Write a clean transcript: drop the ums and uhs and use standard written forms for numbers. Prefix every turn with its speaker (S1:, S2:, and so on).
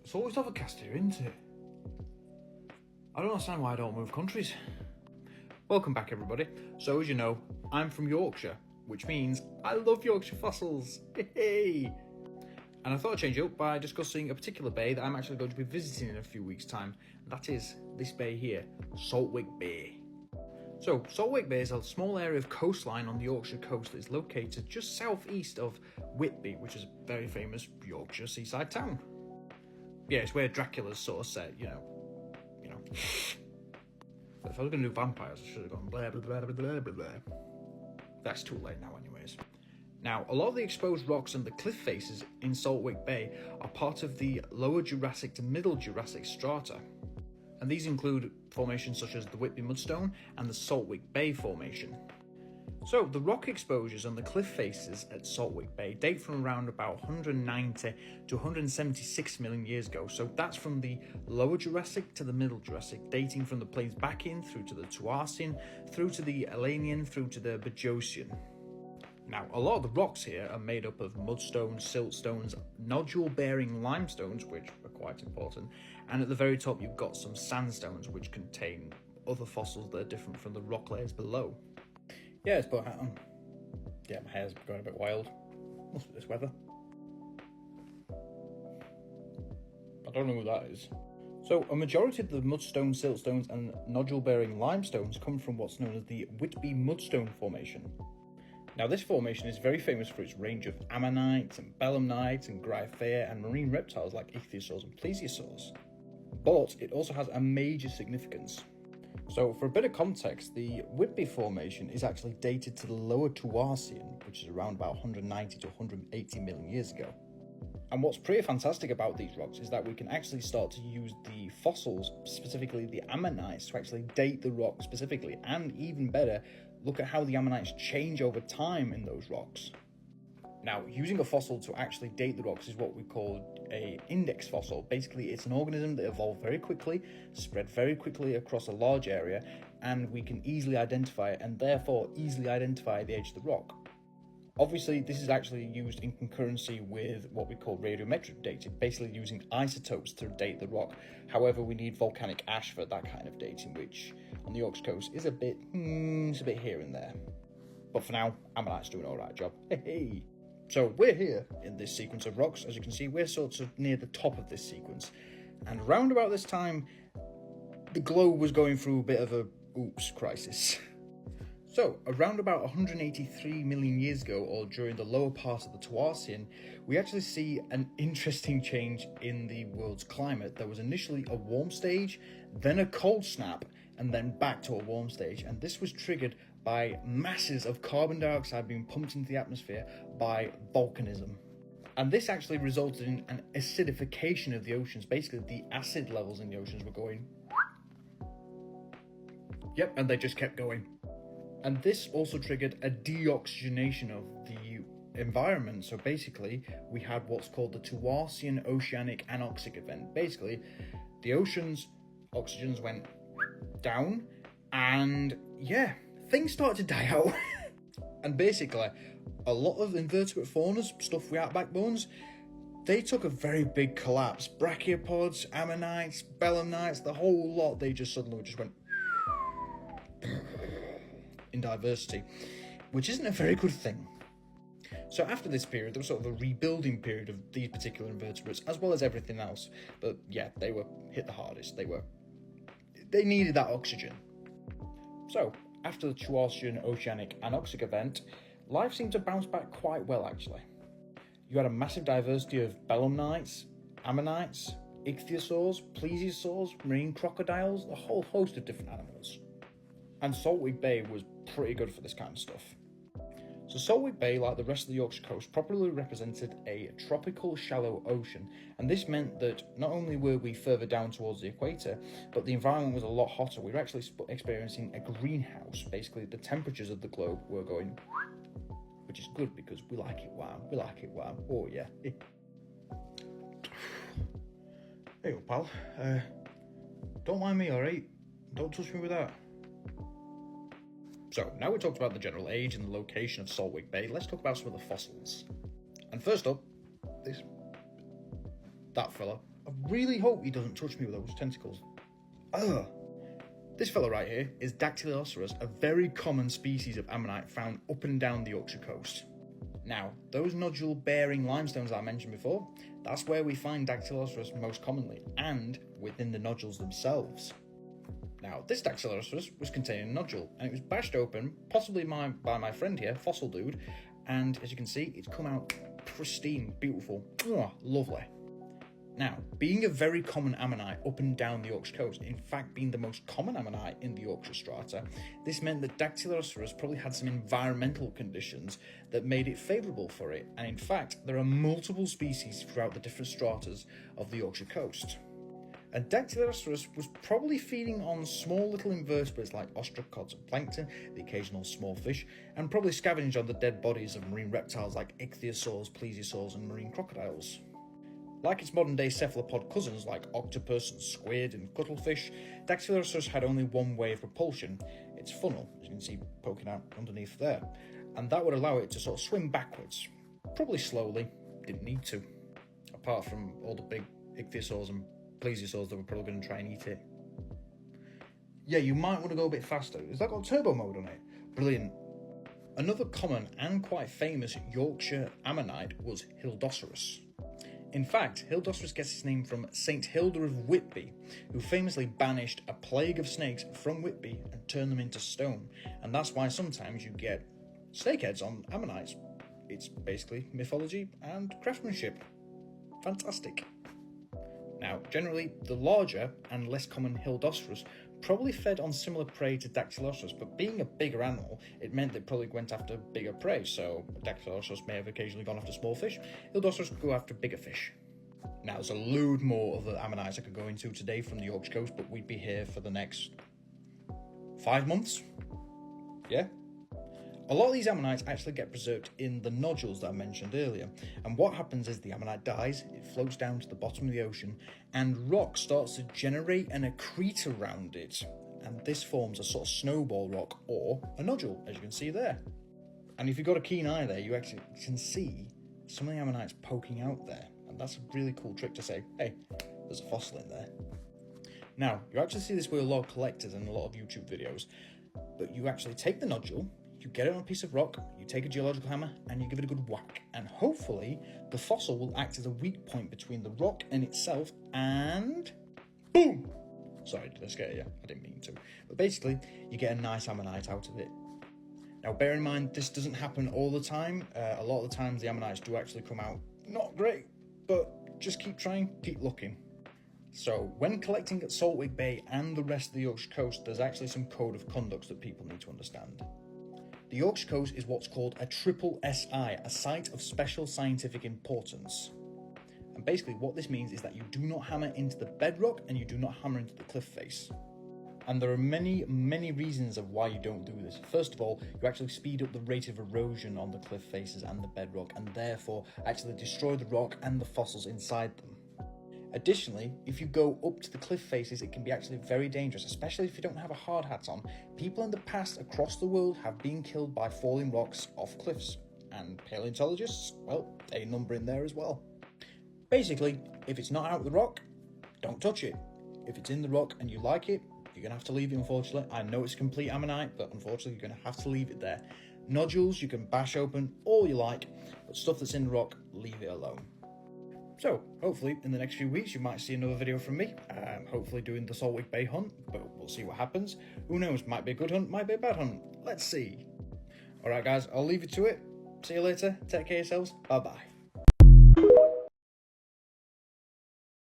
S1: It's always overcast here, isn't it? I don't understand why I don't move countries. Welcome back, everybody. So, as you know, I'm from Yorkshire, which means I love Yorkshire fossils. Hey! And I thought I'd change it up by discussing a particular bay that I'm actually going to be visiting in a few weeks' time. That is this bay here, Saltwick Bay. So, Saltwick Bay is a small area of coastline on the Yorkshire coast that is located just southeast of Whitby, which is a very famous Yorkshire seaside town. Yeah, it's where Dracula's sort of set, you know. But if I was going to do vampires, I should have gone blah, blah, blah, blah, blah, blah. That's too late now anyways. Now, a lot of the exposed rocks and the cliff faces in Saltwick Bay are part of the lower Jurassic to middle Jurassic strata. And these include formations such as the Whitby Mudstone and the Saltwick Bay Formation. So, the rock exposures on the cliff faces at Saltwick Bay date from around about 190 to 176 million years ago. So that's from the lower Jurassic to the middle Jurassic, dating from the plains back in through to the Toarcian, through to the Lehmann, through to the Baeza-Carratalá. Now, a lot of the rocks here are made up of mudstones, siltstones, nodule-bearing limestones, which are quite important, and at the very top you've got some sandstones, which contain other fossils that are different from the rock layers below. Yeah, it's put a hat on. Yeah, my hair's going a bit wild. Must be this weather. I don't know who that is. So, a majority of the mudstone, siltstones and nodule-bearing limestones come from what's known as the Whitby Mudstone Formation. Now, this formation is very famous for its range of ammonites and belemnites and gryphea and marine reptiles like Ichthyosaurus and Plesiosaurs. But it also has a major significance. So, for a bit of context, the Whitby Formation is actually dated to the lower Toarcian, which is around about 190 to 180 million years ago. And what's pretty fantastic about these rocks is that we can actually start to use the fossils, specifically the ammonites, to actually date the rock specifically, and even better, look at how the ammonites change over time in those rocks. Now, using a fossil to actually date the rocks is what we call an index fossil. Basically, it's an organism that evolved very quickly, spread very quickly across a large area, and we can easily identify it, and therefore easily identify the age of the rock. Obviously, this is actually used in concurrency with what we call radiometric dating, basically using isotopes to date the rock. However, we need volcanic ash for that kind of dating, which on the Yorkshire Coast is a bit here and there. But for now, Ammonite's doing an alright job. Hey! So we're here in this sequence of rocks. As you can see, we're sort of near the top of this sequence. And around about this time, the globe was going through a bit of a oops crisis. So, around about 183 million years ago, or during the lower part of the Toarcian, we actually see an interesting change in the world's climate. There was initially a warm stage, then a cold snap, and then back to a warm stage. And this was triggered by masses of carbon dioxide being pumped into the atmosphere by volcanism. And this actually resulted in an acidification of the oceans. Basically, the acid levels in the oceans were going... Yep, and they just kept going. And this also triggered a deoxygenation of the environment. So basically, we had what's called the Toarcian Oceanic Anoxic Event. Basically, the ocean's oxygens went down, and yeah, things started to die out. And basically, a lot of invertebrate faunas, stuff without backbones, they took a very big collapse. Brachiopods, ammonites, belemnites, the whole lot, they just suddenly just went in diversity, which isn't a very good thing. So after this period, there was sort of a rebuilding period of these particular invertebrates, as well as everything else. But yeah, they were hit the hardest. They needed that oxygen. So after the Toarcian Oceanic Anoxic Event, life seemed to bounce back quite well, actually. You had a massive diversity of belemnites, ammonites, ichthyosaurs, plesiosaurs, marine crocodiles, a whole host of different animals. And Saltwick Bay was pretty good for this kind of stuff. So Saltwick Bay, like the rest of the Yorkshire coast, properly represented a tropical shallow ocean, and this meant that not only were we further down towards the equator, but the environment was a lot hotter. We were actually experiencing a greenhouse. Basically, the temperatures of the globe were going, which is good because we like it warm. We like it warm. Oh yeah. Hey, pal. Don't mind me, alright? Don't touch me with that. So, now we talked about the general age and the location of Saltwick Bay, let's talk about some of the fossils. And first up, that fella, I really hope he doesn't touch me with those tentacles. Ugh. This fella right here is Dactylioceras, a very common species of ammonite found up and down the Yorkshire coast. Now, those nodule-bearing limestones I mentioned before, that's where we find Dactylioceras most commonly, and within the nodules themselves. Now, this Dactylioceras was containing a nodule, and it was bashed open, possibly by my friend here, Fossil Dude, and as you can see, it's come out pristine, beautiful, lovely. Now, being a very common ammonite up and down the Yorkshire coast, in fact being the most common ammonite in the Yorkshire strata, this meant that Dactylioceras probably had some environmental conditions that made it favourable for it, and in fact there are multiple species throughout the different stratas of the Yorkshire coast. And Dactylioceras was probably feeding on small little invertebrates like ostracods and plankton, the occasional small fish, and probably scavenged on the dead bodies of marine reptiles like ichthyosaurs, plesiosaurs and marine crocodiles. Like its modern-day cephalopod cousins like octopus and squid and cuttlefish, Dactylioceras had only one way of propulsion, its funnel, as you can see poking out underneath there, and that would allow it to sort of swim backwards, probably slowly, didn't need to, apart from all the big ichthyosaurs and plesiosaurs that were probably going to try and eat it. Yeah, you might want to go a bit faster. Has that got turbo mode on it? Brilliant. Another common and quite famous Yorkshire ammonite was Ichthyosauris. In fact, Ichthyosauris gets its name from St. Hilda of Whitby, who famously banished a plague of snakes from Whitby and turned them into stone, and that's why sometimes you get snakeheads on ammonites. It's basically mythology and craftsmanship. Fantastic. Now, generally, the larger and less common Ichthyosauris probably fed on similar prey to Dactylioceras, but being a bigger animal, it meant they probably went after bigger prey, so Dactylioceras may have occasionally gone after small fish, Ichthyosauris could go after bigger fish. Now, there's a load more of the ammonites I could go into today from the Yorkshire coast, but we'd be here for the next 5 months. Yeah? A lot of these ammonites actually get preserved in the nodules that I mentioned earlier, and what happens is the ammonite dies, it floats down to the bottom of the ocean, and rock starts to generate and accrete around it, and this forms a sort of snowball rock or a nodule, as you can see there. And if you've got a keen eye there, you actually can see some of the ammonites poking out there, and that's a really cool trick to say, hey, there's a fossil in there. Now, you actually see this with a lot of collectors and a lot of YouTube videos, but you actually take the nodule, you get it on a piece of rock, you take a geological hammer and you give it a good whack, and hopefully the fossil will act as a weak point between the rock and itself, and boom! Sorry, did I scare you? I didn't mean to. But basically, you get a nice ammonite out of it. Now bear in mind, this doesn't happen all the time. A lot of the times the ammonites do actually come out not great, but just keep trying, keep looking. So when collecting at Saltwick Bay and the rest of the Yorkshire coast, there's actually some code of conduct that people need to understand. The Yorkshire coast is what's called a triple SI, a site of special scientific importance. And basically what this means is that you do not hammer into the bedrock and you do not hammer into the cliff face. And there are many reasons of why you don't do this. First of all, you actually speed up the rate of erosion on the cliff faces and the bedrock, and therefore actually destroy the rock and the fossils inside them. Additionally, if you go up to the cliff faces, it can be actually very dangerous, especially if you don't have a hard hat on. People in the past across the world have been killed by falling rocks off cliffs, and paleontologists, well, they number in there as well. Basically, if it's not out of the rock, don't touch it. If it's in the rock and you like it, you're going to have to leave it, unfortunately. I know it's a complete ammonite, but unfortunately you're going to have to leave it there. Nodules, you can bash open all you like, but stuff that's in the rock, leave it alone. So, hopefully in the next few weeks you might see another video from me, hopefully doing the Saltwick Bay hunt, but we'll see what happens. Who knows, might be a good hunt, might be a bad hunt, let's see. Alright guys, I'll leave you to it. See you later, take care of yourselves, bye bye.